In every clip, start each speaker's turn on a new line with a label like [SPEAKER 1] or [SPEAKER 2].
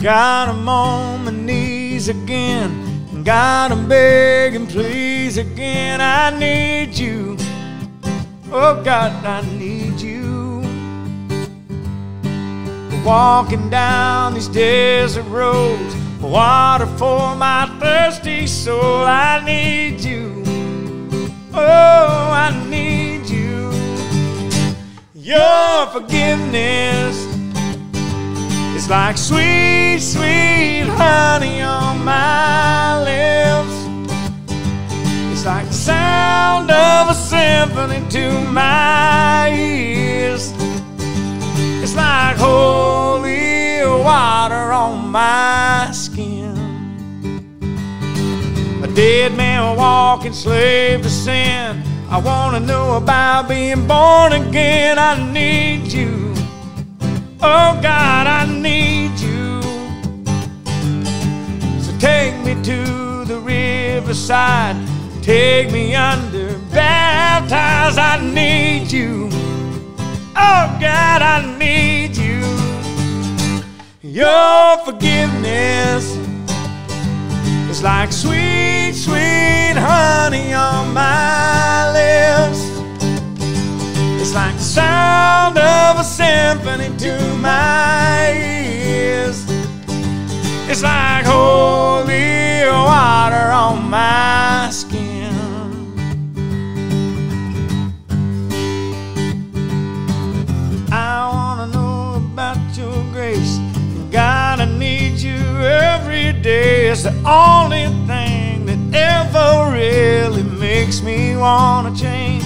[SPEAKER 1] God, I'm on my knees again. God, I'm begging, please again. I need you. Oh God, I need you. Walking down these desert roads, water for my thirsty soul. I need you. Oh, I need you. Your forgiveness is like sweet, sweet honey on my lips. It's like the sound of a symphony to my ears. It's like holy water on my skin. A dead man walking, slave to sin. I want to know about being born again. I need you. Oh God, I need you. So take me to the riverside. Take me under, baptize. I need you. Oh God, I need you. Your forgiveness is like sweet, sweet honey on my lips. It's like the sound of a symphony to my ears. It's like holy water on my skin. I want to know about your grace. God, I need you every day. It's the only thing that ever really makes me want to change.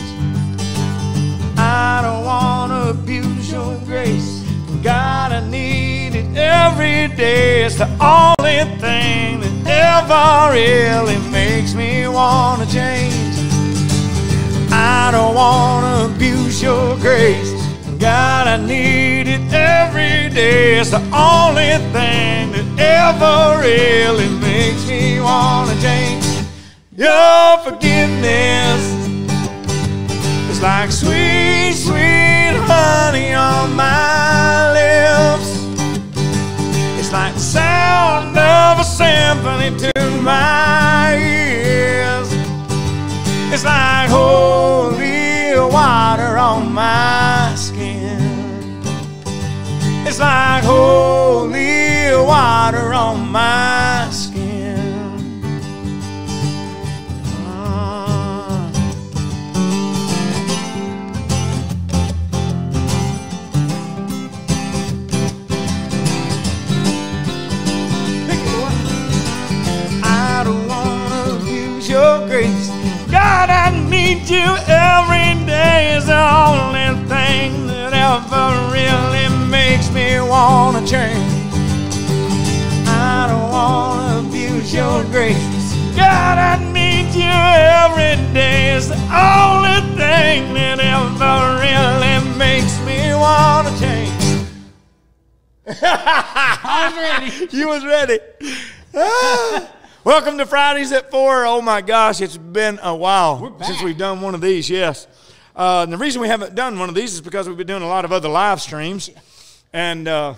[SPEAKER 1] I don't want to abuse your grace. God, I need it every day. It's the only thing that ever really makes me want to change. I don't want to abuse your grace. God, I need it every day. It's the only thing that ever really makes me want to change. Your forgiveness is like sweet, sweet honey on my lips. It's like the sound of a symphony to my ears. It's like holy water on my skin. It's like holy water on my skin. I don't want to abuse your grace. God, I need you every day. Is the only thing that ever really makes me want to change. I don't want to abuse your grace. God, I need you every day. It's the only thing that ever really makes me want to change.
[SPEAKER 2] I was ready.
[SPEAKER 1] You was ready. Welcome to Fridays at 4. Oh my gosh, it's been a while since we've done one of these, yes. And the reason we haven't done one of these is because we've been doing a lot of other live streams. And, man,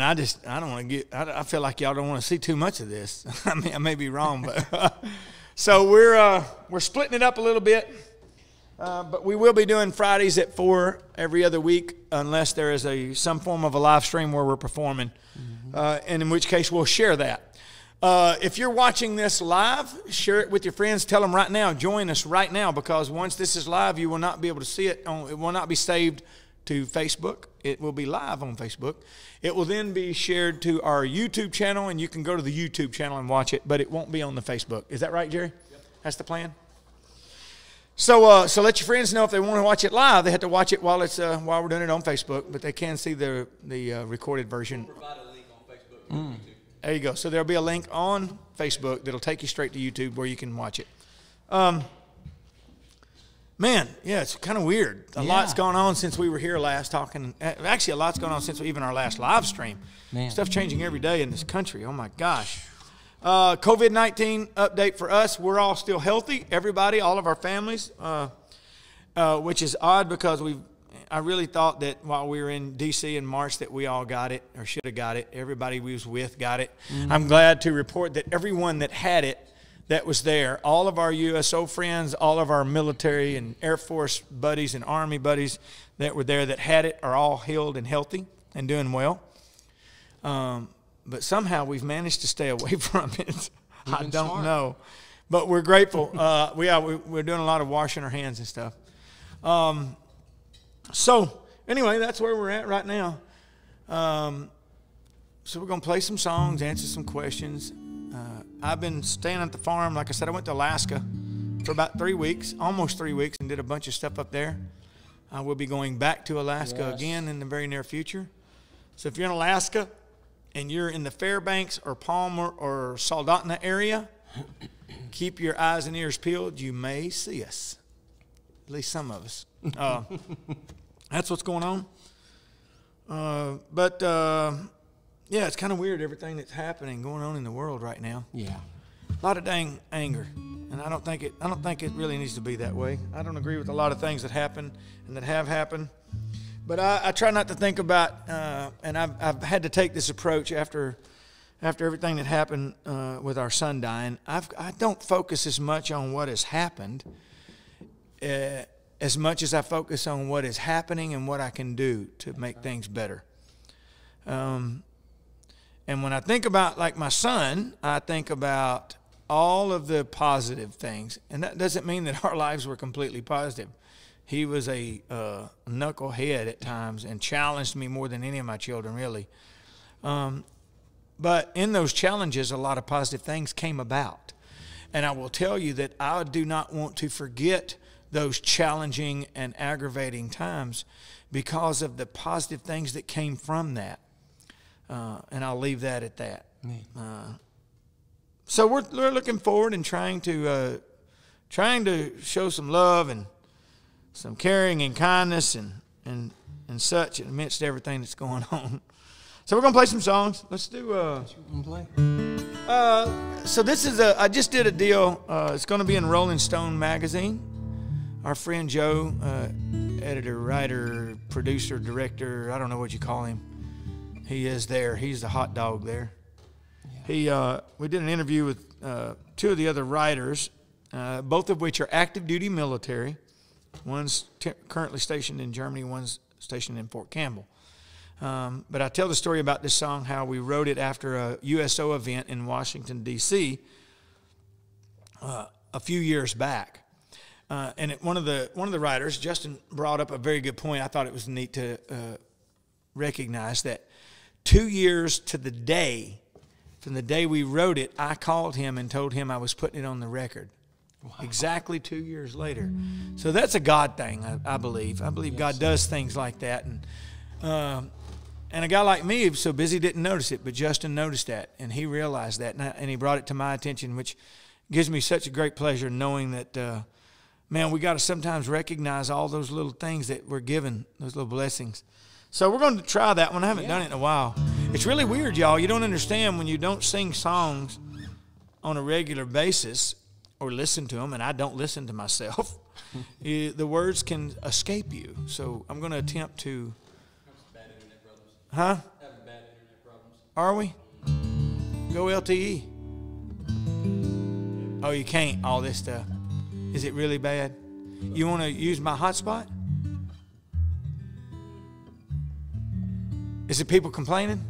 [SPEAKER 1] I don't want to get, I feel like y'all don't want to see too much of this. I mean, I may be wrong, but, so we're splitting it up a little bit. But we will be doing Fridays at 4 every other week unless there is some form of a live stream where we're performing, and in which case we'll share that. If you're watching this live, share it with your friends. Tell them right now, join us right now, because once this is live, you will not be able to see it. It will not be saved to Facebook. It will be live on Facebook. It will then be shared to our YouTube channel, and you can go to the YouTube channel and watch it, but it won't be on the Facebook. Is that right, Jerry? Yep. That's the plan? So let your friends know if they want to watch it live. They have to watch it while we're doing it on Facebook, but they can see the recorded version.
[SPEAKER 2] We'll provide a link on Facebook and YouTube.
[SPEAKER 1] There you go. So there'll be a link on Facebook that'll take you straight to YouTube where you can watch it. Man, yeah, it's kind of weird. A lot's gone on since we were here last talking. Actually, a lot's gone on since even our last live stream. Man. Stuff changing every day in this country. Oh, my gosh. COVID-19 update for us. We're all still healthy, everybody, all of our families, which is odd because I really thought that while we were in D.C. in March that we all got it or should have got it. Everybody we was with got it. Mm-hmm. I'm glad to report that everyone that had it that was there, all of our USO friends, all of our military and Air Force buddies and Army buddies that were there that had it are all healed and healthy and doing well. But somehow we've managed to stay away from it. I don't know. But we're grateful. We're doing a lot of washing our hands and stuff. So anyway, that's where we're at right now. So we're going to play some songs, answer some questions. I've been staying at the farm. Like I said, I went to Alaska for about 3 weeks, almost 3 weeks, and did a bunch of stuff up there. I will be going back to Alaska again in the very near future. So if you're in Alaska and you're in the Fairbanks or Palmer or Soldotna area, keep your eyes and ears peeled. You may see us, at least some of us. That's what's going on. Yeah, it's kind of weird, everything that's happening, going on in the world right now.
[SPEAKER 3] Yeah.
[SPEAKER 1] A lot of dang anger, and I don't think it really needs to be that way. I don't agree with a lot of things that happen and that have happened, but I try not to think about. And I've had to take this approach after everything that happened with our son dying. I don't focus as much on what has happened as much as I focus on what is happening and what I can do to make things better. And when I think about, like, my son, I think about all of the positive things. And that doesn't mean that our lives were completely positive. He was a knucklehead at times and challenged me more than any of my children, really. But in those challenges, a lot of positive things came about. And I will tell you that I do not want to forget those challenging and aggravating times because of the positive things that came from that. And I'll leave that at that. So we're looking forward and trying to show some love and some caring and kindness and such amidst everything that's going on. So we're gonna play some songs. Let's do. So this is I just did a deal. It's gonna be in Rolling Stone magazine. Our friend Joe, editor, writer, producer, director, I don't know what you call him. He is there. He's the hot dog there. Yeah. We did an interview with two of the other writers, both of which are active duty military. One's currently stationed in Germany, one's stationed in Fort Campbell. But I tell the story about this song, how we wrote it after a USO event in Washington, D.C. A few years back. And one of the writers, Justin, brought up a very good point. I thought it was neat to recognize that 2 years to the day, from the day we wrote it, I called him and told him I was putting it on the record. Wow. Exactly 2 years later. So that's a God thing, I believe. I believe God does things like that. And a guy like me who's so busy didn't notice it, but Justin noticed that, and he realized that, and he brought it to my attention, which gives me such a great pleasure knowing that, man, we got to sometimes recognize all those little things that we're given, those little blessings. So we're going to try that one. I haven't done it in a while. It's really weird, y'all. You don't understand when you don't sing songs on a regular basis or listen to them, and I don't listen to myself. The words can escape you. So I'm going to attempt to.
[SPEAKER 2] Bad internet problems.
[SPEAKER 1] Huh?
[SPEAKER 2] Having bad internet problems.
[SPEAKER 1] Are we? Go LTE. Oh, you can't. All this stuff. Is it really bad? You want to use my hotspot? Is it people complaining?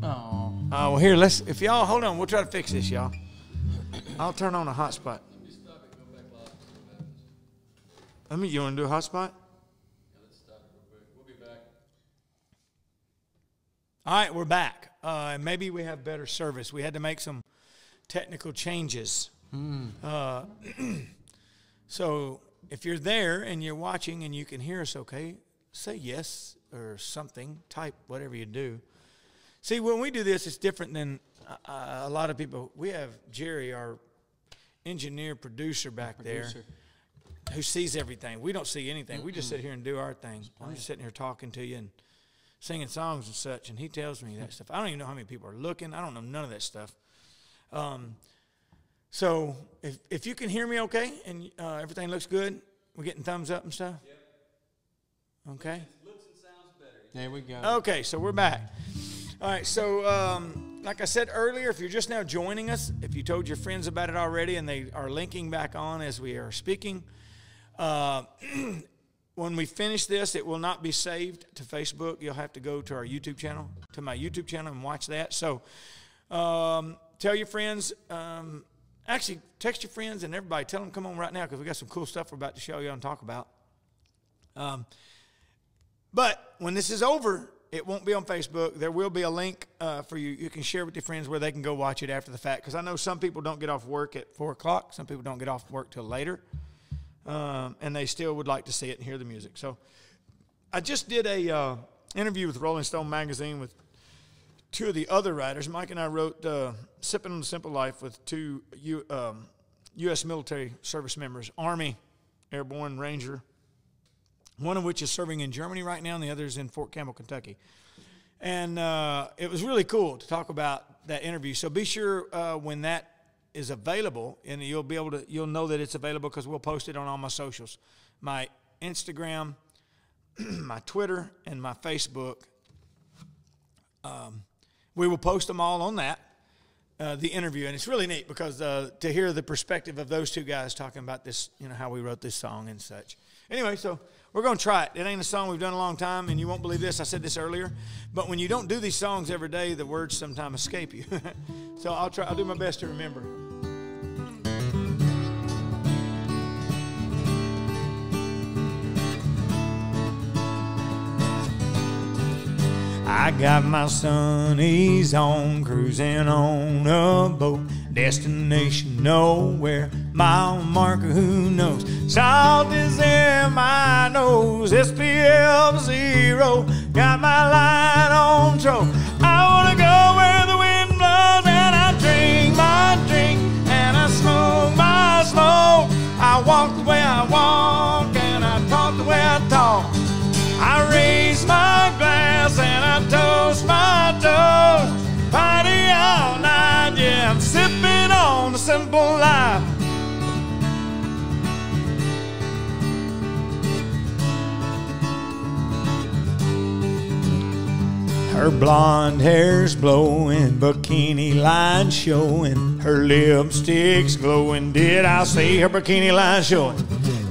[SPEAKER 3] Oh.
[SPEAKER 1] Well, here, if y'all, hold on, we'll try to fix this, y'all. I'll turn on a hotspot. You want to do a hotspot?
[SPEAKER 2] Yeah, let's stop it real quick. We'll be back.
[SPEAKER 1] All right, we're back. Maybe we have better service. We had to make some technical changes. So if you're there and you're watching and you can hear us okay, say yes or something. Type whatever you do. See, when we do this, it's different than a lot of people. We have Jerry, our engineer, producer back there, who sees everything. We don't see anything. We just sit here and do our thing. I'm just sitting here talking to you and singing songs and such, and he tells me that stuff. I don't even know how many people are looking. I don't know none of that stuff. So if you can hear me okay and everything looks good, we're getting thumbs up and stuff?
[SPEAKER 2] Yep.
[SPEAKER 1] Okay.
[SPEAKER 3] There we go.
[SPEAKER 1] Okay, so we're back. All right, so like I said earlier, if you're just now joining us, if you told your friends about it already and they are linking back on as we are speaking, when we finish this, it will not be saved to Facebook. You'll have to go to our YouTube channel, to my YouTube channel, and watch that. So tell your friends, actually text your friends and everybody. Tell them come on right now because we got some cool stuff we're about to show you and talk about. But when this is over, it won't be on Facebook. There will be a link for you. You can share with your friends where they can go watch it after the fact. Because I know some people don't get off work at 4 o'clock. Some people don't get off work till later. And they still would like to see it and hear the music. So I just did a interview with Rolling Stone magazine with two of the other writers. Mike and I wrote Sipping on the Simple Life with two U.S. military service members, Army, Airborne, Ranger, one of which is serving in Germany right now, and the other is in Fort Campbell, Kentucky. And it was really cool to talk about that interview. So be sure when that is available, and you'll know that it's available because we'll post it on all my socials, my Instagram, my Twitter, and my Facebook. We will post them all on that, the interview, and it's really neat because to hear the perspective of those two guys talking about this, how we wrote this song and such. Anyway, so we're going to try it. It ain't a song we've done a long time, and you won't believe this. I said this earlier. But when you don't do these songs every day, the words sometimes escape you. So I'll do my best to remember. I got my sunnies on, cruising on a boat. Destination nowhere, mile marker who knows. Salt is in my nose, SPF 0. Got my line on troll. I wanna go where the wind blows, and I drink my drink, and I smoke my smoke. I walk the way I walk, and I talk the way I talk. I raise my glass and I toast my toast. Party all night, yeah, I'm sipping on the simple life. Her blonde hair's blowing, bikini line showing, her lipstick's glowing. Did I say her bikini line showing?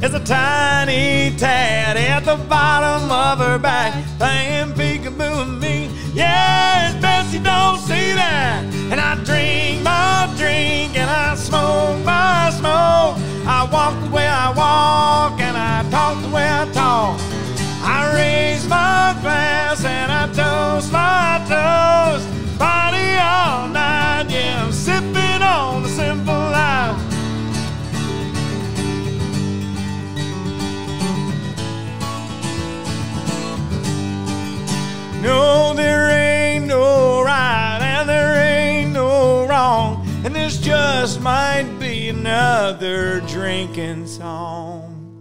[SPEAKER 1] It's a tiny tad at the bottom of her back, playing peekaboo with me. Yeah, it's best you don't see that. And I drink my drink and I smoke my smoke. I walk the way I walk and I talk the way I talk. I raise my glass and I toast my toast. Party all night, yeah, I'm sipping on the simple life. No, there ain't no right and there ain't no wrong, and this just might be another drinking song.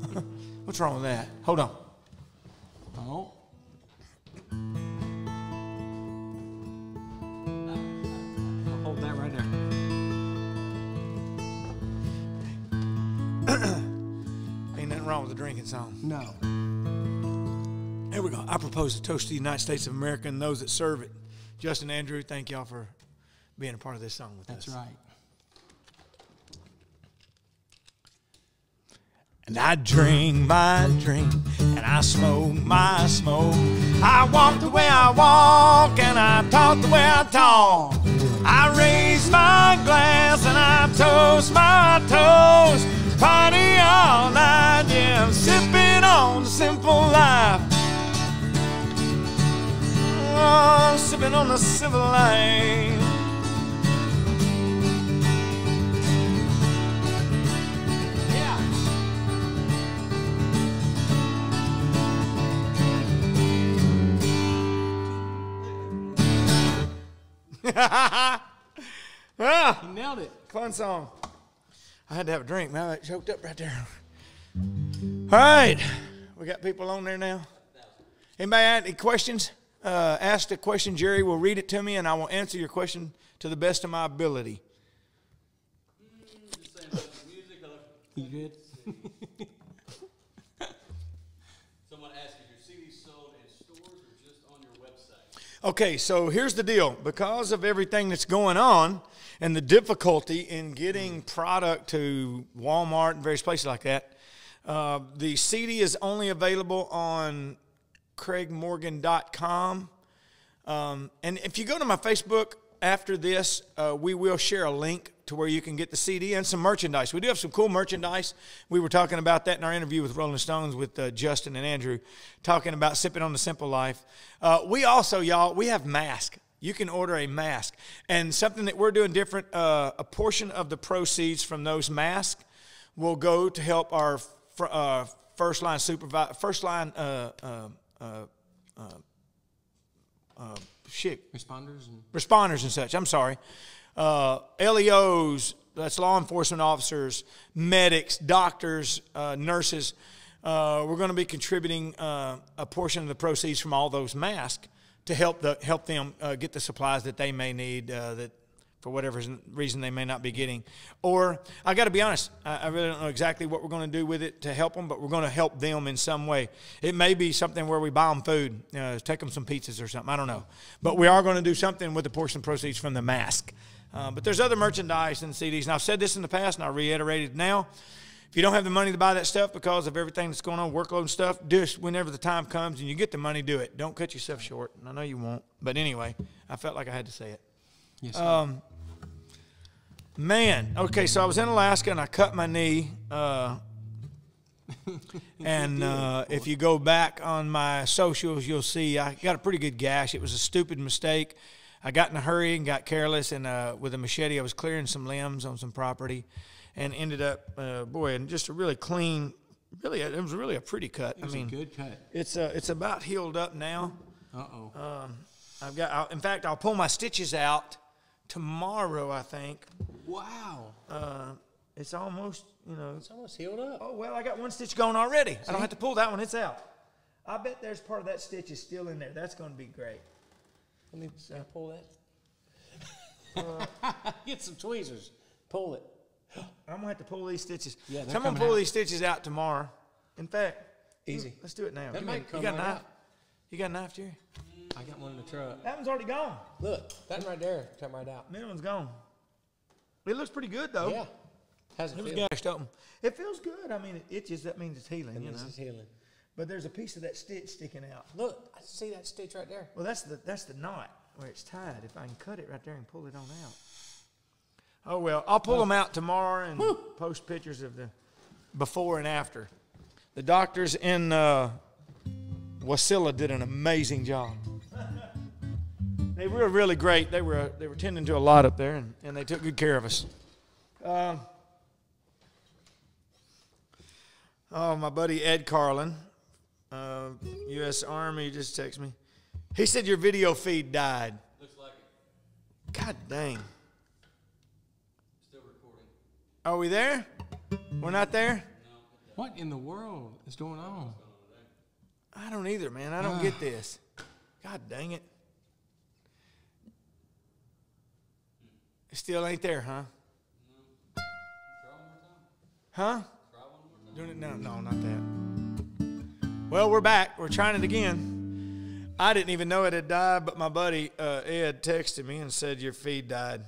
[SPEAKER 1] What's wrong with that? Hold on.
[SPEAKER 3] Oh. I'll hold that right there.
[SPEAKER 1] Ain't nothing wrong with a drinking song.
[SPEAKER 3] No.
[SPEAKER 1] Here we go. I propose to toast to the United States of America and those that serve it. Justin, Andrew, thank y'all for being a part of this song with us.
[SPEAKER 3] That's right.
[SPEAKER 1] And I drink my drink and I smoke my smoke. I walk the way I walk and I talk the way I talk. I raise my glass and I toast my toast. Party all night, yeah, I'm sipping on the simple life. Oh, I'm sipping on the simple life. Ah,
[SPEAKER 3] He nailed it.
[SPEAKER 1] fun song. I had to have a drink, man. I choked up right there. All right. We got people on there now. Anybody have any questions? Ask the question. Jerry will read it to me, and I will answer your question to the best of my ability.
[SPEAKER 2] Just saying about the music.
[SPEAKER 3] You good?
[SPEAKER 2] Someone asked, is your CD sold in stores or just on
[SPEAKER 1] Okay, so here's the deal. Because of everything that's going on and the difficulty in getting product to Walmart and various places like that, the CD is only available on craigmorgan.com. And if you go to my Facebook after this, we will share a link to where you can get the CD and some merchandise. We do have some cool merchandise. We were talking about that in our interview with Rolling Stones with Justin and Andrew, talking about Sipping on the Simple Life. We also, y'all, we have masks. You can order a mask. And something that we're doing different, a portion of the proceeds from those masks will go to help our first line responders and such. I'm sorry. LEOs, that's law enforcement officers, medics, doctors, nurses. We're going to be contributing a portion of the proceeds from all those masks to help them get the supplies that they may need that for whatever reason they may not be getting. Or, I got to be honest, I really don't know exactly what we're going to do with it to help them, but we're going to help them in some way. It may be something where we buy them food, take them some pizzas or something. I don't know. But we are going to do something with the portion of proceeds from the mask. But there's other merchandise and CDs. And I've said this in the past, and I'll reiterate it now. If you don't have the money to buy that stuff because of everything that's going on, workload and stuff, just whenever the time comes and you get the money, do it. Don't cut yourself short. And I know you won't. But anyway, I felt like I had to say it.
[SPEAKER 3] Yes, sir.
[SPEAKER 1] Man, okay, so I was in Alaska and I cut my knee. And if you go back on my socials, you'll see I got a pretty good gash. It was a stupid mistake. I got in a hurry and got careless, and with a machete I was clearing some limbs on some property and ended up, and just a really clean, it was really a pretty cut.
[SPEAKER 3] It was a good cut.
[SPEAKER 1] It's about healed up now.
[SPEAKER 3] Uh-oh.
[SPEAKER 1] In fact, I'll pull my stitches out tomorrow, I think.
[SPEAKER 3] Wow.
[SPEAKER 1] It's almost,
[SPEAKER 3] It's almost healed up.
[SPEAKER 1] Oh, well, I got one stitch going already. See? I don't have to pull that one. It's out. I bet there's part of that stitch is still in there. That's going to be great.
[SPEAKER 3] Let me pull that. Get some tweezers. Pull it.
[SPEAKER 1] I'm going to have to pull these stitches.
[SPEAKER 3] Yeah,
[SPEAKER 1] so I'm going to pull these stitches out tomorrow. In fact,
[SPEAKER 3] easy.
[SPEAKER 1] Let's do it now.
[SPEAKER 3] That might come
[SPEAKER 1] you got a
[SPEAKER 3] right
[SPEAKER 1] knife?
[SPEAKER 3] out.
[SPEAKER 1] You got a knife, Jerry?
[SPEAKER 3] I got one in the truck.
[SPEAKER 1] That one's already gone.
[SPEAKER 3] Look, that one right there come right out.
[SPEAKER 1] Middle one's gone. It looks pretty good, though.
[SPEAKER 3] Yeah. How's it
[SPEAKER 1] was
[SPEAKER 3] feel?
[SPEAKER 1] gashed open. It feels good. I mean, it itches. That means it's healing.
[SPEAKER 3] This is healing.
[SPEAKER 1] But there's a piece of that stitch sticking out.
[SPEAKER 3] Look, I see that stitch right there.
[SPEAKER 1] Well, that's the knot where it's tied. If I can cut it right there and pull it on out. Oh, well, I'll pull them out tomorrow and post pictures of the before and after. The doctors in Wasilla did an amazing job. They were really great. They were tending to a lot up there, and they took good care of us. My buddy Ed Carlin, U.S. Army, just texted me. He said your video feed died.
[SPEAKER 2] Looks like it.
[SPEAKER 1] God dang.
[SPEAKER 2] Still recording.
[SPEAKER 1] Are we there? We're not there?
[SPEAKER 2] No.
[SPEAKER 3] What in the world is going on?
[SPEAKER 1] I don't either, man. I don't get this. God dang it. It still ain't there, huh?
[SPEAKER 2] No. Try one more time.
[SPEAKER 1] Huh?
[SPEAKER 2] Try one more time.
[SPEAKER 1] Doing it? No, not that. Well, we're back. We're trying it again. I didn't even know it had died, but my buddy Ed texted me and said your feed died.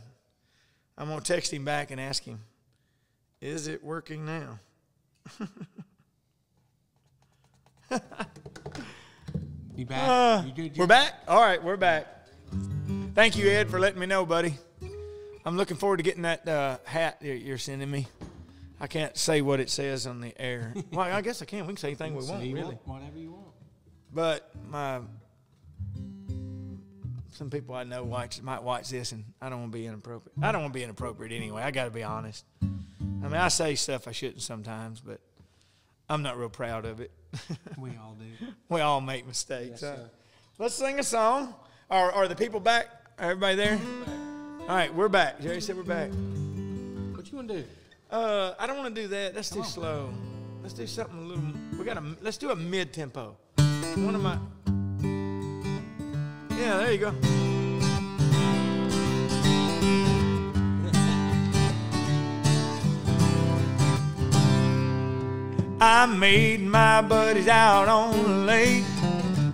[SPEAKER 1] I'm going to text him back and ask him, is it working now?
[SPEAKER 3] You back? You good?
[SPEAKER 1] We're back? All right, we're back. Thank you, Ed, for letting me know, buddy. I'm looking forward to getting that hat you're sending me. I can't say what it says on the air. Well, I guess I can. We can say anything we want, really.
[SPEAKER 3] Whatever you want.
[SPEAKER 1] But some people I know might watch this, and I don't want to be inappropriate. I don't want to be inappropriate anyway. I got to be honest. I mean, I say stuff I shouldn't sometimes, but I'm not real proud of it.
[SPEAKER 3] We all do.
[SPEAKER 1] We all make mistakes.
[SPEAKER 3] Yes,
[SPEAKER 1] Huh?
[SPEAKER 3] sir.
[SPEAKER 1] Let's sing a song. Are the people back? Everybody there? All right, we're back. Jerry said we're back.
[SPEAKER 3] What you want to do?
[SPEAKER 1] I don't want to do that. That's too slow. Let's do something a little. Let's do a mid tempo. One of my. Yeah, there you go. I made my buddies out on the lake.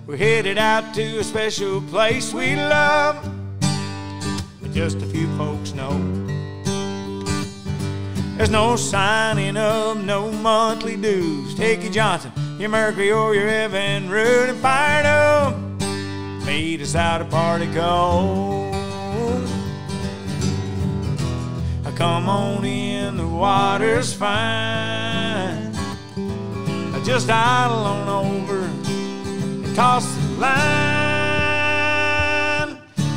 [SPEAKER 1] We're headed out to a special place we love, but just a few folks know. There's no signing up, no monthly dues. Take your Johnson, your Mercury, or your Evan Root and fire it up. Meet us out at Party Cove. Come on in, the water's fine. Just idle on over and toss the line.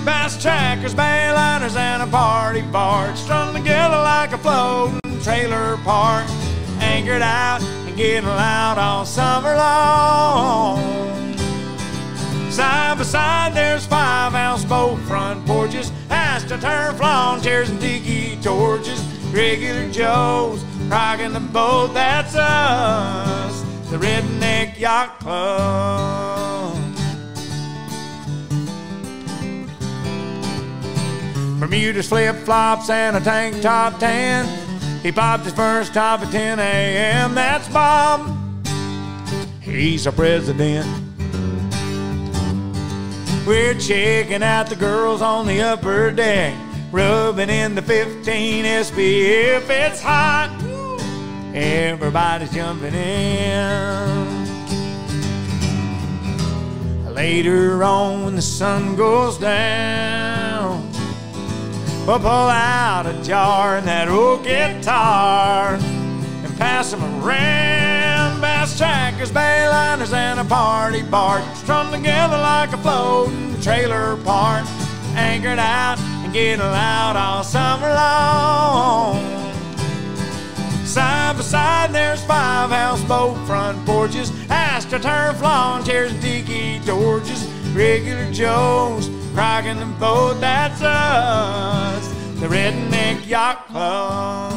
[SPEAKER 1] Bass trackers, bayliners, and a party barge strung together like a floating trailer park. Anchored out and getting loud all summer long. Side by side there's 5-ounce boat front porches, AstroTurf lawn chairs and tiki torches. Regular Joes rocking the boat, that's us, the Redneck Yacht Club. Bermuda's flip-flops and a tank top tan. He popped his first top at 10 a.m. That's Bob, he's our president. We're checking out the girls on the upper deck, rubbing in the 15 SPF. It's hot, everybody's jumping in. Later on when the sun goes down, we'll pull out a jar and that old guitar and pass them around. Bass trackers, bayliners, and a party barge strung together like a floating trailer park. Anchored out and getting loud all summer long. Side by side there's 5-house boat front porches, AstroTurf lawn chairs and tiki torches. Regular Joes rocking the boat, that's us, the Redneck Yacht Club.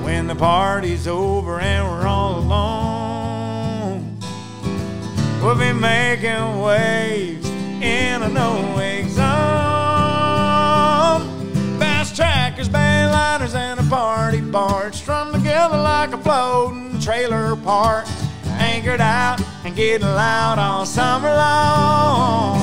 [SPEAKER 1] When the party's over and we're all alone, we'll be making waves in a no-wake zone. Bass trackers, bayliners, and a party barge strung together like a floating trailer park. Anchored out and getting loud all summer long.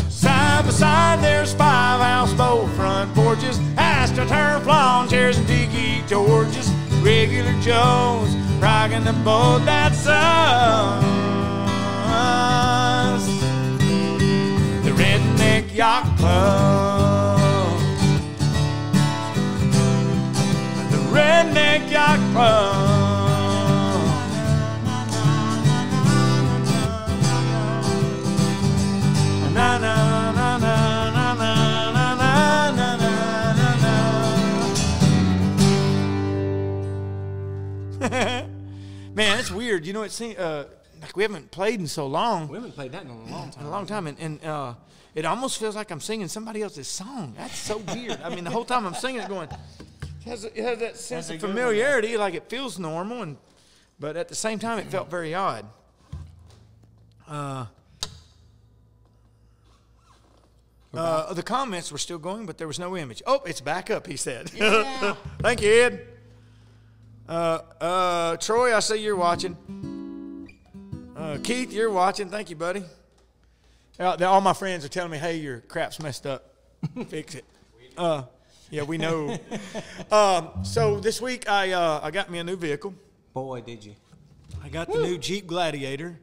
[SPEAKER 1] Side by side there's 5-house boat front porches, AstroTurf lawn chairs and tiki torches. Regular Joes rocking the boat, that's us, the Redneck Yacht Club, the Redneck Yacht Club. Na na na na na na na na na. Man, it's weird. You know, it seems like we haven't played in so long.
[SPEAKER 3] We haven't played that in a long time.
[SPEAKER 1] In a long time, and it almost feels like I'm singing somebody else's song. That's so weird. I mean, the whole time I'm singing it, going, it has that sense of familiarity, like it feels normal, but at the same time, it felt very odd. The comments were still going, but there was no image. Oh, it's back up, he said. Yeah. Thank you, Ed. Troy, I see you're watching. Keith, you're watching. Thank you, buddy. All my friends are telling me, hey, your crap's messed up. Fix it. Yeah, we know. So this week I got me a new vehicle.
[SPEAKER 3] Boy, did you.
[SPEAKER 1] I got the new Jeep Gladiator.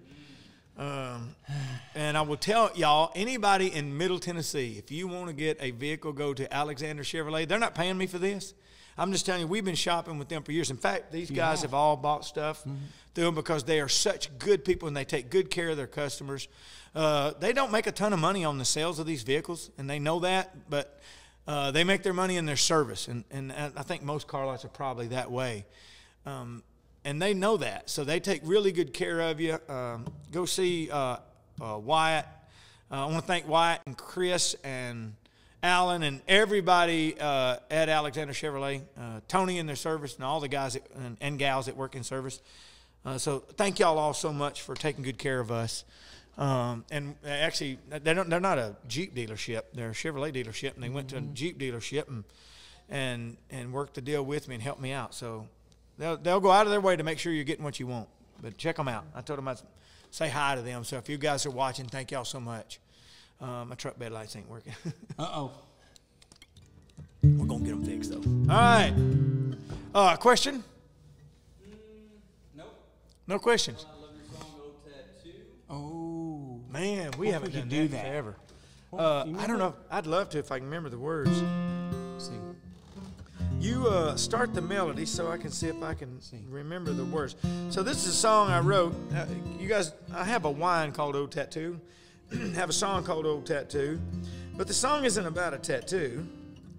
[SPEAKER 1] And I will tell y'all, anybody in Middle Tennessee, if you want to get a vehicle, go to Alexander Chevrolet. They're not paying me for this. I'm just telling you, we've been shopping with them for years. In fact, these guys have all bought stuff through them because they are such good people and they take good care of their customers. They don't make a ton of money on the sales of these vehicles, and they know that, but they make their money in their service. And I think most car lots are probably that way. And they know that, so they take really good care of you. Go see Wyatt. I want to thank Wyatt and Chris and Alan and everybody at Alexander Chevrolet, Tony in their service, and all the guys and gals that work in service. So thank y'all all so much for taking good care of us. And actually, they're not a Jeep dealership. They're a Chevrolet dealership, and they went to a Jeep dealership and worked the deal with me and helped me out. So they'll go out of their way to make sure you're getting what you want. But check them out. I told them I'd say hi to them. So if you guys are watching, thank y'all so much. My truck bed lights ain't working.
[SPEAKER 3] Uh-oh.
[SPEAKER 1] We're going to get them fixed, though. All right. Question?
[SPEAKER 2] Nope.
[SPEAKER 1] No questions.
[SPEAKER 2] I love your song, Old Tattoo.
[SPEAKER 3] Oh.
[SPEAKER 1] Man, we haven't done that forever. I don't know. I'd love to if I can remember the words.
[SPEAKER 3] Sing.
[SPEAKER 1] You start the melody so I can see if I can remember the words. So this is a song I wrote. You guys, I have a wine called Old Tattoo. Have a song called Old Tattoo. But the song isn't about a tattoo.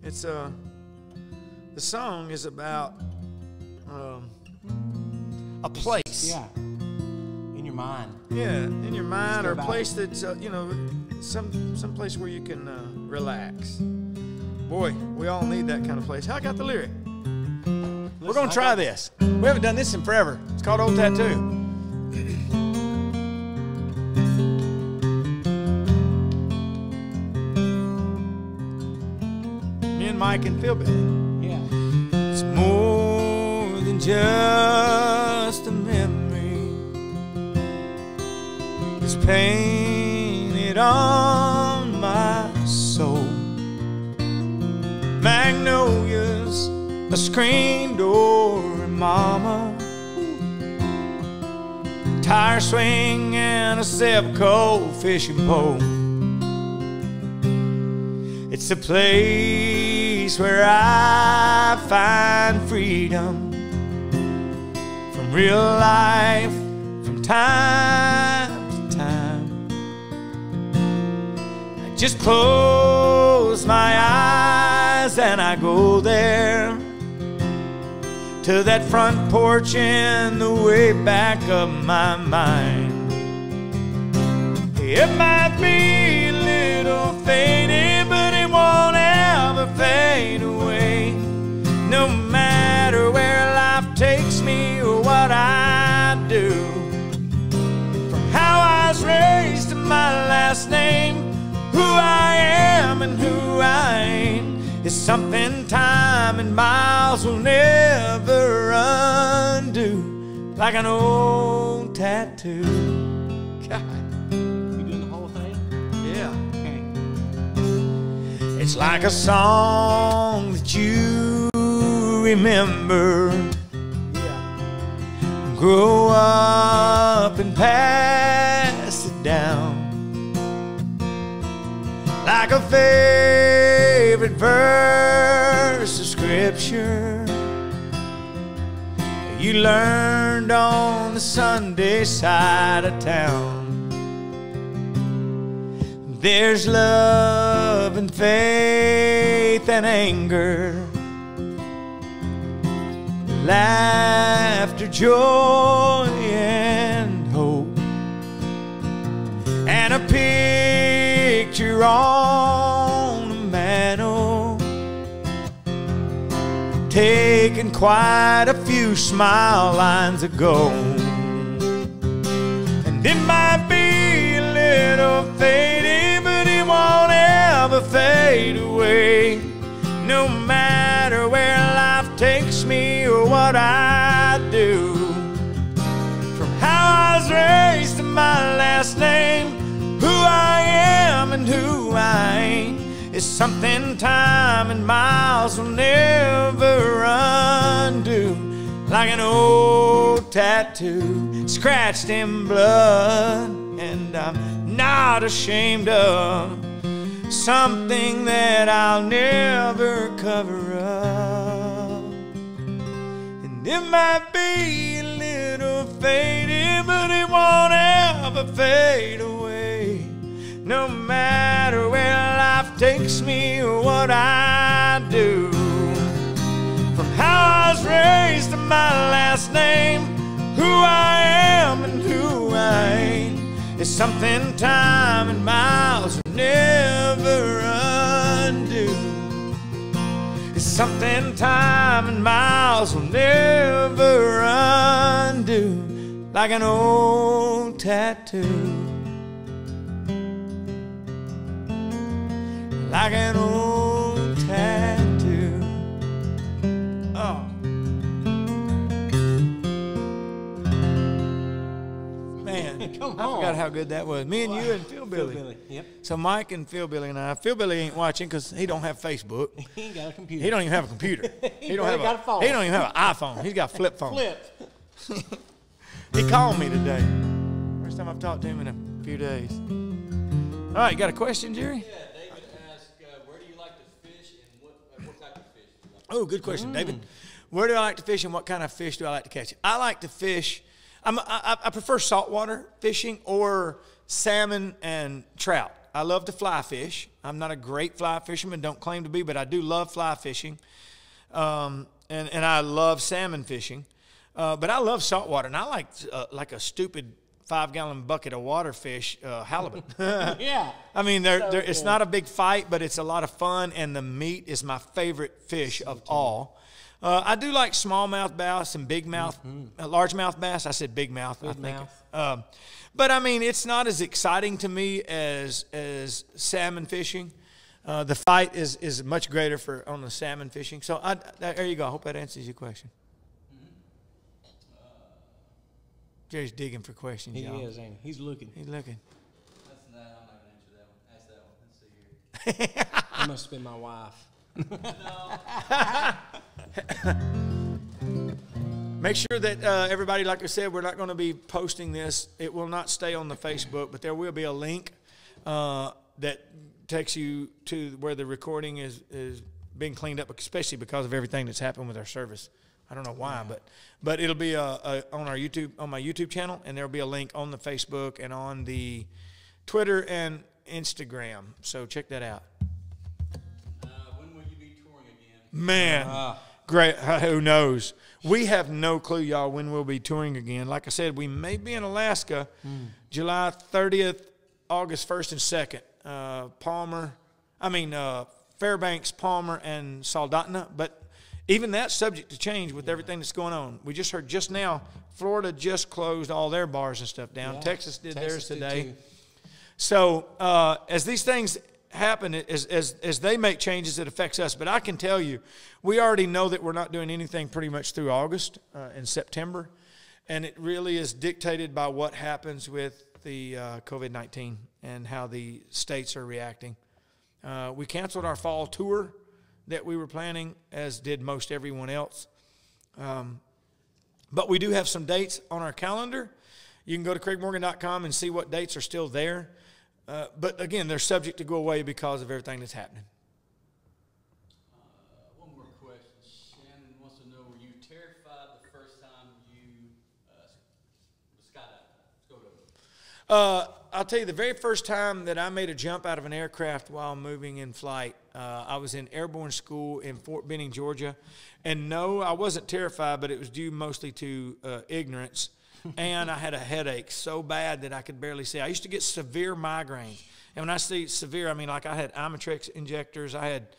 [SPEAKER 1] It's the song is about a place.
[SPEAKER 3] Yeah. In your mind.
[SPEAKER 1] Yeah, in your mind, or a
[SPEAKER 3] about
[SPEAKER 1] place that's some place where you can relax. Boy, we all need that kind of place. How I got the lyric? We're gonna try this. We haven't done this in forever. It's called Old Tattoo. Me and Mike and Phil.
[SPEAKER 3] Yeah.
[SPEAKER 1] It's more than just a memory. It's painted on my soul. Magnolias, a screen door, and mama, tire swing and a Sevco fishing pole. It's a place where I find freedom from real life, from time to time. I just close my eyes and I go there, to that front porch in the way back of my mind. It might be a little faded, but it won't ever fade away. No matter where life takes me or what I do, from how I was raised to my last name, who I am and who I ain't, is something time and miles will never undo, like an old tattoo. God.
[SPEAKER 3] You doing the whole thing?
[SPEAKER 1] Yeah.
[SPEAKER 3] Okay.
[SPEAKER 1] It's like a song that you remember.
[SPEAKER 3] Yeah.
[SPEAKER 1] Grow up and pass it down, like a favorite verse of scripture you learned on the Sunday side of town. There's love and faith and anger, laughter, joy, and hope, and a picture on a mantle, taken quite a few smile lines ago. And it might be a little faded, but it won't ever fade away, no matter where life takes me or what I do. From how I was raised to my last name, who I am and who I ain't, is something time and miles will never undo, like an old tattoo scratched in blood, and I'm not ashamed of, something that I'll never cover up. And it might be a little faded, but it won't ever fade away, no matter where life takes me or what I do. From how I was raised to my last name, who I am and who I ain't, is something time and miles will never undo. It's something time and miles will never undo, like an old tattoo. like an old tattoo. Oh. Man,
[SPEAKER 3] Come
[SPEAKER 1] I
[SPEAKER 3] on.
[SPEAKER 1] forgot how good that was. Me and you and Phil Billy.
[SPEAKER 3] Billy. Yep.
[SPEAKER 1] So Mike and Phil Billy and I. Phil Billy ain't watching because he don't have Facebook.
[SPEAKER 3] He ain't got a computer.
[SPEAKER 1] He don't even have a computer.
[SPEAKER 3] He barely got a phone.
[SPEAKER 1] He don't even have an iPhone. He's got a flip phone.
[SPEAKER 3] Flip.
[SPEAKER 1] He called me today. First time I've talked to him in a few days. All right, got a question, Jerry?
[SPEAKER 2] Yeah, David asked, where do you like to fish and what type of fish do you like?
[SPEAKER 1] Oh, good question, David. Where do I like to fish and what kind of fish do I like to catch? I like to fish. I prefer saltwater fishing or salmon and trout. I love to fly fish. I'm not a great fly fisherman, don't claim to be, but I do love fly fishing. And I love salmon fishing. But I love saltwater, and I like a stupid 5-gallon bucket of water fish halibut.
[SPEAKER 3] Yeah.
[SPEAKER 1] I mean, it's not a big fight, but it's a lot of fun, and the meat is my favorite fish of all. I do like smallmouth bass and largemouth bass. I said big mouth. I think. But I mean, it's not as exciting to me as salmon fishing. The fight is much greater on the salmon fishing. So there you go. I hope that answers your question. Jerry's digging for questions,
[SPEAKER 3] He
[SPEAKER 1] y'all.
[SPEAKER 3] is, ain't he? He's looking.
[SPEAKER 1] He's looking.
[SPEAKER 2] That's not, I'm not going to answer that one. Ask that one. Let's see here.
[SPEAKER 3] That must have been my wife.
[SPEAKER 1] Make sure that everybody, like I said, we're not going to be posting this. It will not stay on the Facebook, but there will be a link that takes you to where the recording is being cleaned up, especially because of everything that's happened with our service. I don't know why, but it'll be on our YouTube, on my YouTube channel, and there'll be a link on the Facebook and on the Twitter and Instagram. So check that out.
[SPEAKER 2] When will you be touring again?
[SPEAKER 1] Man, great. Who knows? We have no clue, y'all, when we'll be touring again. Like I said, we may be in Alaska July 30th, August 1st and 2nd. Fairbanks, Palmer, and Soldotna. But even that's subject to change with everything that's going on. We just heard just now, Florida just closed all their bars and stuff down. Yeah. Texas did theirs today. So as these things happen, as they make changes, it affects us. But I can tell you, we already know that we're not doing anything pretty much through August and September. And it really is dictated by what happens with the COVID-19 and how the states are reacting. We canceled our fall tour that we were planning, as did most everyone else. But we do have some dates on our calendar. You can go to CraigMorgan.com and see what dates are still there. But again, they're subject to go away because of everything that's happening.
[SPEAKER 2] One more question. Shannon wants to know, were you terrified the first time you skydived?
[SPEAKER 1] I'll tell you, the very first time that I made a jump out of an aircraft while moving in flight, I was in airborne school in Fort Benning, Georgia. And no, I wasn't terrified, but it was due mostly to ignorance. And I had a headache so bad that I could barely see. I used to get severe migraines. And when I say severe, I mean like I had Imitrex injectors. I had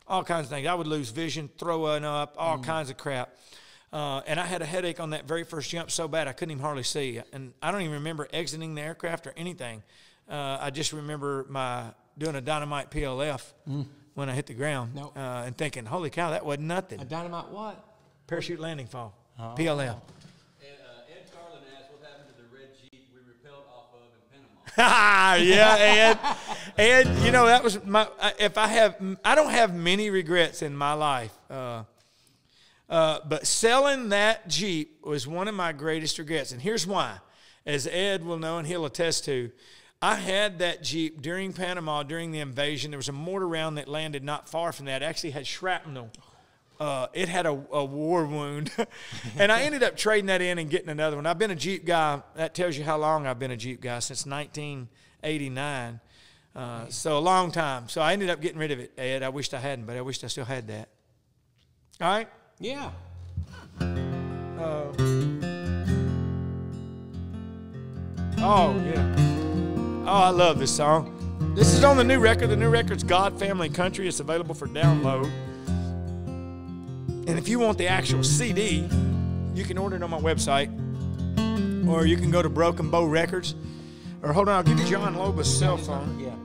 [SPEAKER 1] all kinds of things. I would lose vision, throwing up, all kinds of crap. And I had a headache on that very first jump so bad I couldn't even hardly see. And I don't even remember exiting the aircraft or anything. I just remember doing a dynamite PLF when I hit the ground and thinking, holy cow, that wasn't nothing.
[SPEAKER 3] A dynamite what?
[SPEAKER 1] Parachute landing fall, PLF.
[SPEAKER 2] And Ed Carlin asked, what happened to the red Jeep we rappelled off of in Panama?
[SPEAKER 1] Yeah, Ed, you know, that was I don't have many regrets in my life. But selling that Jeep was one of my greatest regrets. And here's why. As Ed will know and he'll attest to, I had that Jeep during Panama, during the invasion. There was a mortar round that landed not far from that. It actually had shrapnel. It had a war wound. And I ended up trading that in and getting another one. I've been a Jeep guy. That tells you how long I've been a Jeep guy, since 1989. So a long time. So I ended up getting rid of it, Ed. I wished I hadn't, but I wished I still had that. All right?
[SPEAKER 3] Yeah.
[SPEAKER 1] Oh, yeah. Oh, I love this song. This is on the new record. The new record's God, Family, Country. It's available for download. And if you want the actual CD, you can order it on my website. Or you can go to Broken Bow Records. Or hold on, I'll give you John Loba's cell phone.
[SPEAKER 3] Yeah.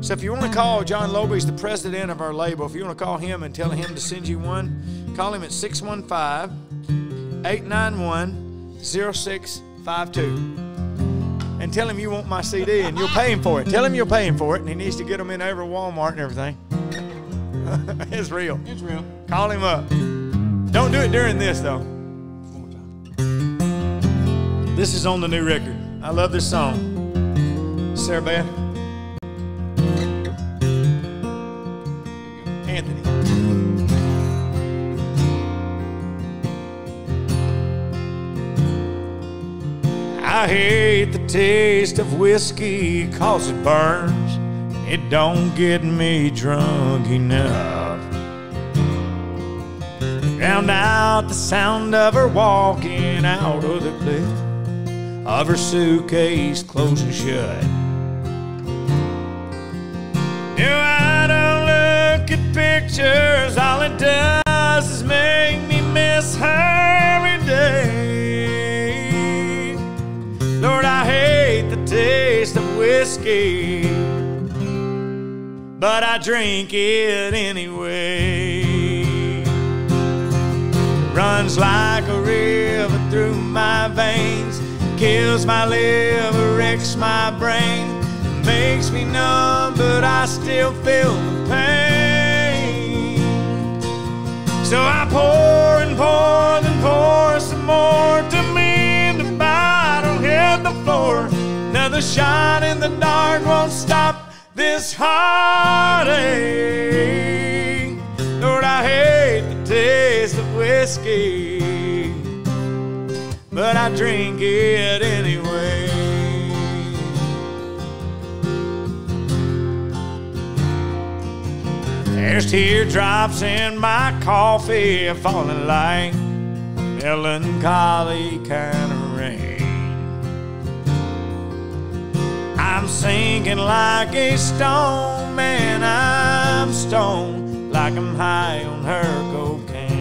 [SPEAKER 1] So if you want to call John Lobe, he's the president of our label. If you want to call him and tell him to send you one, call him at 615-891-0652. And tell him you want my CD, and you'll pay him for it. Tell him you'll pay him for it, and he needs to get them in every Walmart and everything. It's real.
[SPEAKER 3] It's real.
[SPEAKER 1] Call him up. Don't do it during this, though.
[SPEAKER 3] One more time.
[SPEAKER 1] This is on the new record. I love this song. Sarah Beth. Anthony. I hate the taste of whiskey 'cause it burns. It don't get me drunk enough. Drowned out the sound of her walking out of the cliff, of her suitcase closing shut. No, I don't look at pictures. All it does is make me miss her every day. Lord, I hate the taste of whiskey, but I drink it anyway. It runs like a river through my veins, kills my liver, wrecks my brain, makes me numb, but I still feel the pain. So I pour and pour and pour some more to me in the bottle, hit the floor. Another shot in the dark won't stop this heartache. Lord, I hate the taste of whiskey, but I drink it anyway. There's teardrops in my coffee falling like melancholy kind of rain. I'm sinking like a stone, man, I'm stoned like I'm high on her cocaine.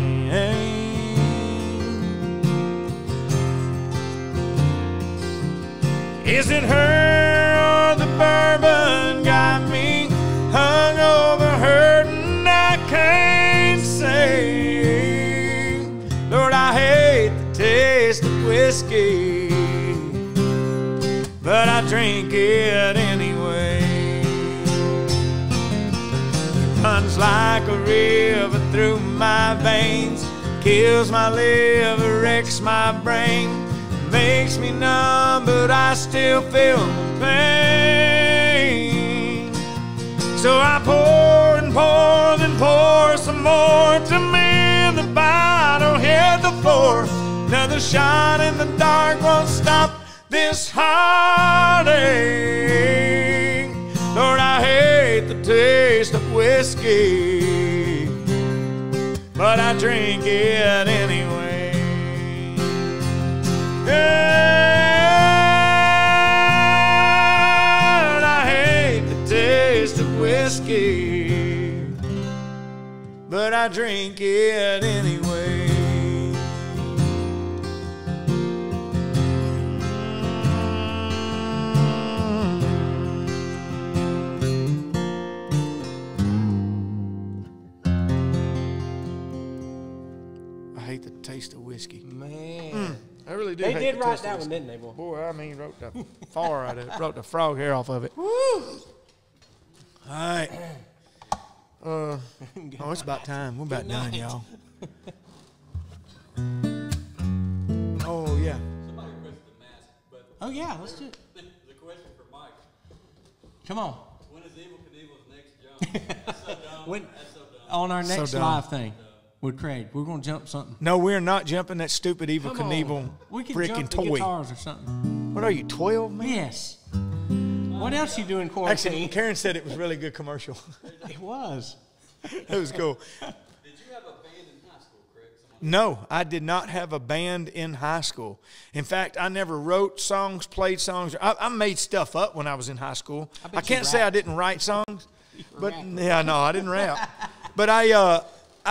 [SPEAKER 1] Is it her or the bourbon got me hung over, hurting? I can't say. Lord, I hate the taste of whiskey, but I drink it anyway. It runs like a river through my veins, kills my liver, wrecks my brain, makes me numb, but I still feel the pain. So I pour and pour, then pour some more to me in the bottle, hit the floor. Another shot in the dark won't stop this heartache. Lord, I hate the taste of whiskey, but I drink it anyway. And I hate the taste of whiskey, but I drink it anyway. I hate the taste of whiskey.
[SPEAKER 3] Man.
[SPEAKER 1] I really do.
[SPEAKER 3] They
[SPEAKER 1] hate
[SPEAKER 3] did
[SPEAKER 1] the
[SPEAKER 3] write
[SPEAKER 1] taste of
[SPEAKER 3] that
[SPEAKER 1] whiskey.
[SPEAKER 3] one, didn't they, boy?
[SPEAKER 1] Boy, I mean, wrote the far out of it. Wrote the frog hair off of it. Woo! All right. Oh, it's about time. We're about done, y'all. Oh, yeah.
[SPEAKER 2] Somebody requested the mask, but
[SPEAKER 3] Oh, yeah, let's do it.
[SPEAKER 2] the question for Mike,
[SPEAKER 3] Come on.
[SPEAKER 2] when is Evil Knievel's next jump? That's so dumb.
[SPEAKER 3] When,
[SPEAKER 2] That's so dumb.
[SPEAKER 3] on our next
[SPEAKER 1] dumb.
[SPEAKER 3] live thing with Craig, we're going to jump something.
[SPEAKER 1] No, we're not jumping that stupid Evil
[SPEAKER 3] Come
[SPEAKER 1] Knievel
[SPEAKER 3] on. We can
[SPEAKER 1] freaking
[SPEAKER 3] jump the
[SPEAKER 1] toy.
[SPEAKER 3] guitars or something.
[SPEAKER 1] What are you, 12, man?
[SPEAKER 3] Yes. What else you do in quarantine?
[SPEAKER 1] Actually, Karen said it was a really good commercial.
[SPEAKER 3] It was.
[SPEAKER 1] It was cool.
[SPEAKER 2] Did you have a band in high school, Craig?
[SPEAKER 1] No, I did not have a band in high school. In fact, I never wrote songs, played songs. I made stuff up when I was in high school.
[SPEAKER 3] bet
[SPEAKER 1] I
[SPEAKER 3] you
[SPEAKER 1] can't say I
[SPEAKER 3] rapped.
[SPEAKER 1] didn't write songs, but
[SPEAKER 3] rapped.
[SPEAKER 1] yeah, no, I didn't rap. But I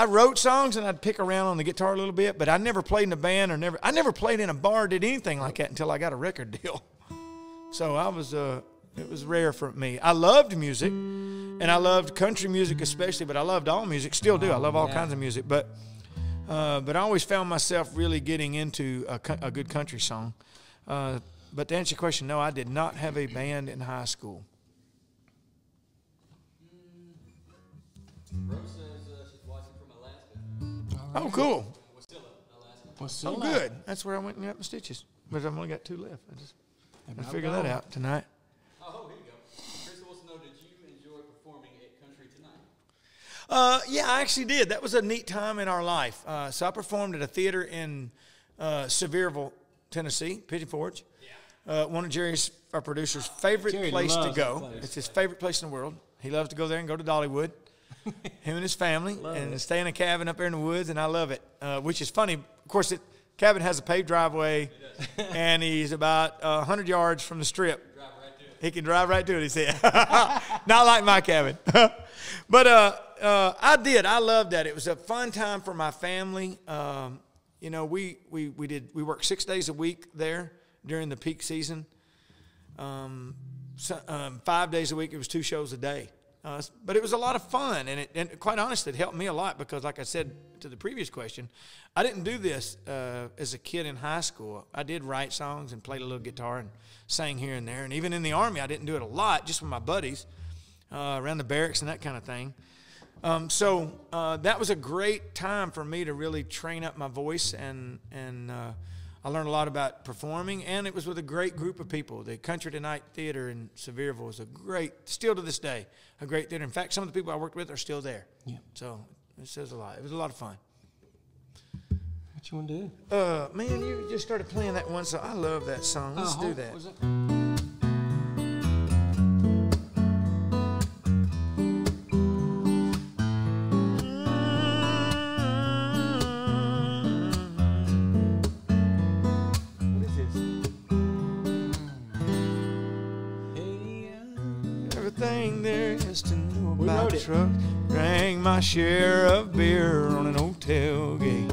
[SPEAKER 1] wrote songs and I'd pick around on the guitar a little bit. But I never played in a band I never played in a bar, did anything like that until I got a record deal. So I was It was rare for me. I loved music, and I loved country music especially, but I loved all music. Still do. I love all kinds of music. But I always found myself really getting into a good country song. But to answer your question, no, I did not have a band in high school.
[SPEAKER 2] Rose says she's watching from Alaska.
[SPEAKER 1] Oh, cool.
[SPEAKER 2] Alaska.
[SPEAKER 1] Oh, good. That's where I went and got my stitches. But I've only got 2 left. I figure that out tonight.
[SPEAKER 2] Oh, here you go. Chris wants to know, did you enjoy performing at Country Tonight?
[SPEAKER 1] Yeah, I actually did. That was a neat time in our life. So I performed at a theater in Sevierville, Tennessee, Pigeon Forge. Yeah. One of Jerry's, our producer's, favorite place to go. It's his favorite place in the world. He loves to go there and go to Dollywood. Him and his family, and stay in a cabin up there in the woods, and I love it, which is funny. Of course, the cabin has a paved driveway, and he's about 100 yards from the strip. He can drive right to it, he said. Not like my cabin. But I did. I loved that. It was a fun time for my family. You know, we worked 6 days a week there during the peak season. 5 days a week, it was 2 shows a day. But it was a lot of fun, and quite honestly, it helped me a lot because, like I said to the previous question, I didn't do this as a kid in high school. I did write songs and played a little guitar and sang here and there. And even in the Army, I didn't do it a lot, just with my buddies around the barracks and that kind of thing. So that was a great time for me to really train up my voice, and I learned a lot about performing, and it was with a great group of people. The Country Tonight Theater in Sevierville was a great, still to this day, a great theater. In fact, some of the people I worked with are still there. Yeah. So it says a lot. It was a lot of fun.
[SPEAKER 3] What you want to do?
[SPEAKER 1] Man, you just started playing that one song. I love that song. Let's do that.
[SPEAKER 3] Was it?
[SPEAKER 1] Truck, drank my share of beer on an old tailgate.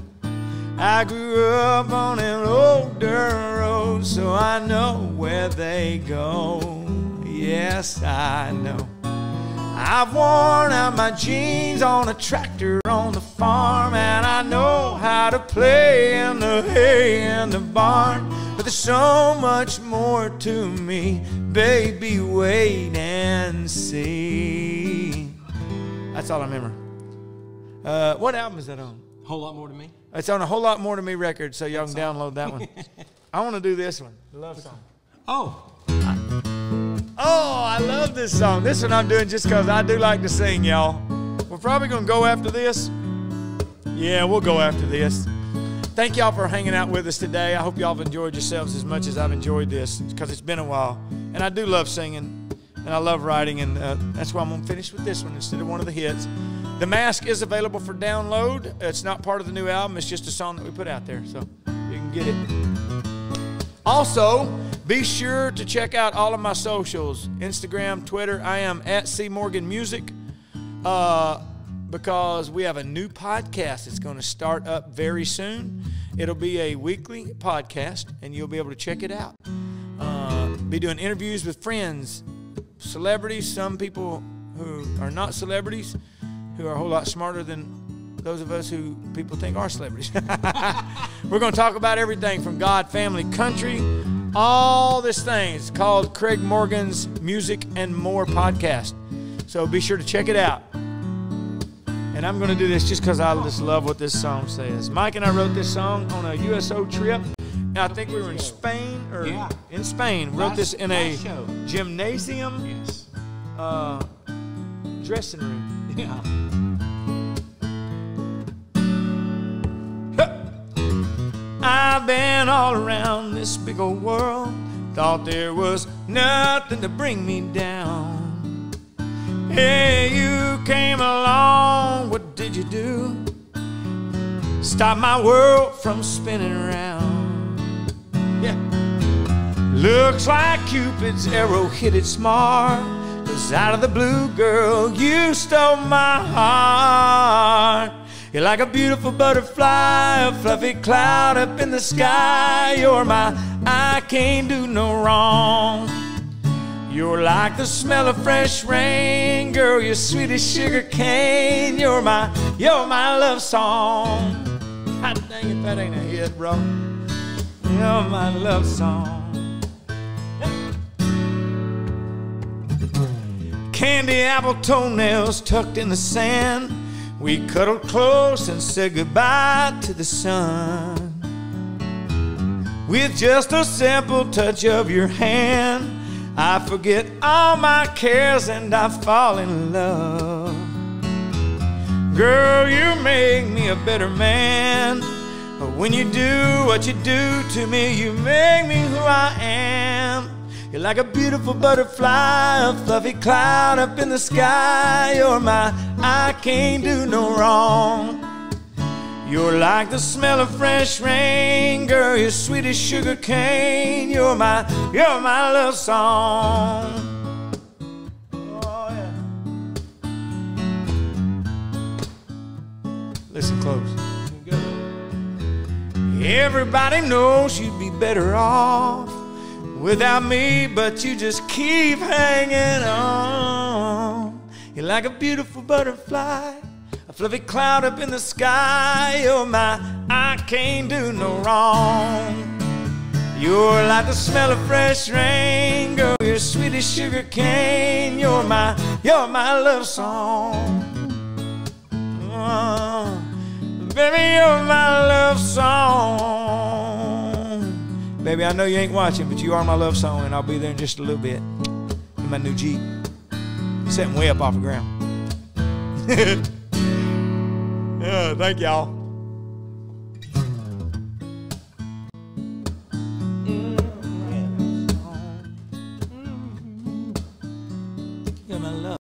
[SPEAKER 1] I grew up on an old dirt road, so I know where they go. Yes, I know. I've worn out my jeans on a tractor on the farm, and I know how to play in the hay in the barn. But there's so much more to me, baby, wait and see. That's all I remember. What album is that on?
[SPEAKER 3] Whole Lot More to Me.
[SPEAKER 1] It's on a Whole Lot More to Me record, so y'all can download that one. I want to do this one. The love song.
[SPEAKER 3] Oh,
[SPEAKER 1] I love this song. This one I'm doing just because I do like to sing, y'all. We're probably going to go after this. Yeah, we'll go after this. Thank y'all for hanging out with us today. I hope y'all have enjoyed yourselves as much as I've enjoyed this, because it's been a while. And I do love singing. And I love writing, and that's why I'm going to finish with this one instead of one of the hits. The Mask is available for download. It's not part of the new album. It's just a song that we put out there, so you can get it. Also, be sure to check out all of my socials, Instagram, Twitter. I am at C. Morgan Music, because we have a new podcast that's going to start up very soon. It'll be a weekly podcast, and you'll be able to check it out. Be doing interviews with friends, celebrities, some people who are not celebrities, who are a whole lot smarter than those of us who people think are celebrities. We're going to talk about everything from God, family, country, all this thing. It's called Craig Morgan's Music and More podcast. So be sure to check it out. And I'm going to do this just because I just love what this song says. Mike and I wrote this song on a USO trip. I think we were in Spain, in Spain. Wrote this in a gymnasium dressing room.
[SPEAKER 3] Yeah.
[SPEAKER 1] I've been all around this big old world, thought there was nothing to bring me down. Hey, you came along, what did you do? Stop my world from spinning around. Yeah. Looks like Cupid's arrow hit its mark, 'cause out of the blue, girl, you stole my heart. You're like a beautiful butterfly, a fluffy cloud up in the sky. You're my I can't do no wrong. You're like the smell of fresh rain, girl, you're sweet as sugar cane. You're my love song. God dang it, that ain't a hit, bro. You're my love song. Candy apple toenails tucked in the sand, we cuddled close and said goodbye to the sun. With just a simple touch of your hand, I forget all my cares and I fall in love. Girl, you make me a better man. When you do what you do to me, you make me who I am. You're like a beautiful butterfly, a fluffy cloud up in the sky. You're my, I can't do no wrong. You're like the smell of fresh rain, girl, you're sweet as sugar cane. You're my love song. Oh, yeah. Listen close. Everybody knows you'd be better off without me, but you just keep hanging on. You're like a beautiful butterfly, a fluffy cloud up in the sky. You're my, I can't do no wrong. You're like the smell of fresh rain, girl, you're sweet as sugar cane. You're my love song. Oh, baby, you're my love song. Baby, I know you ain't watching, but you are my love song, and I'll be there in just a little bit in my new Jeep, sitting way up off the ground. Yeah, thank y'all.